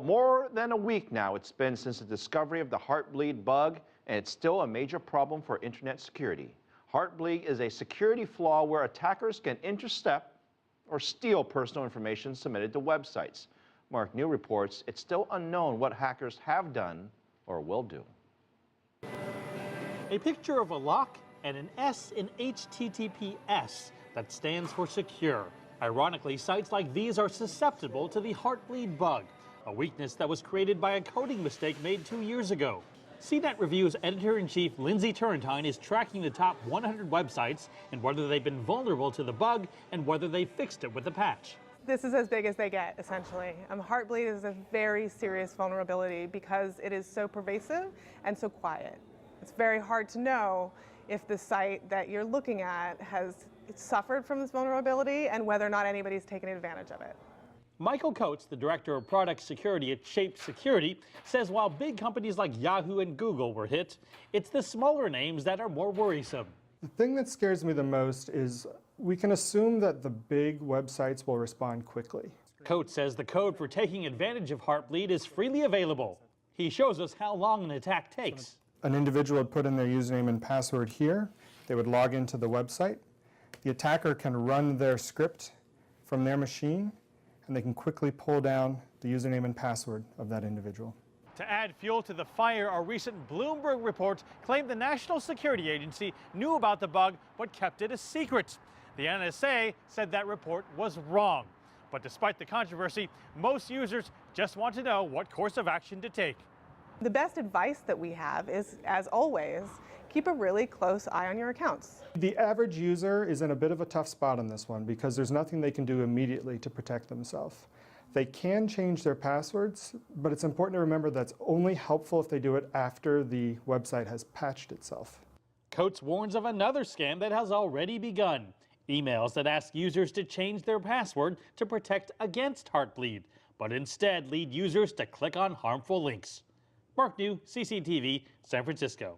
More than a week now it's been since the discovery of the Heartbleed bug, and it's still a major problem for internet security. Heartbleed is a security flaw where attackers can intercept or steal personal information submitted to websites. Mark New reports it's still unknown what hackers have done or will do. A picture of a lock and an S in HTTPS that stands for secure. Ironically, sites like these are susceptible to the Heartbleed bug, a weakness that was created by a coding mistake made 2 years ago. CNET Review's editor-in-chief Lindsay Turrentine is tracking the top 100 websites and whether they've been vulnerable to the bug and whether they fixed it with a patch. This is as big as they get, essentially. Heartbleed is a very serious vulnerability because it is so pervasive and so quiet. It's very hard to know if the site that you're looking at has suffered from this vulnerability and whether or not anybody's taken advantage of it. Michael Coates, the director of product security at Shape Security, says while big companies like Yahoo and Google were hit, it's the smaller names that are more worrisome. The thing that scares me the most is we can assume that the big websites will respond quickly. Coates says the code for taking advantage of Heartbleed is freely available. He shows us how long an attack takes. An individual would put in their username and password here. They would log into the website. The attacker can run their script from their machine, and they can quickly pull down the username and password of that individual. To add fuel to the fire, a recent Bloomberg report claimed the National Security Agency knew about the bug but kept it a secret. The NSA said that report was wrong. But despite the controversy, most users just want to know what course of action to take. The best advice that we have is, as always, keep a really close eye on your accounts. The average user is in a bit of a tough spot on this one because there's nothing they can do immediately to protect themselves. They can change their passwords, but it's important to remember that's only helpful if they do it after the website has patched itself. Coates warns of another scam that has already begun. Emails that ask users to change their password to protect against Heartbleed, but instead lead users to click on harmful links. Mark New, CCTV, San Francisco.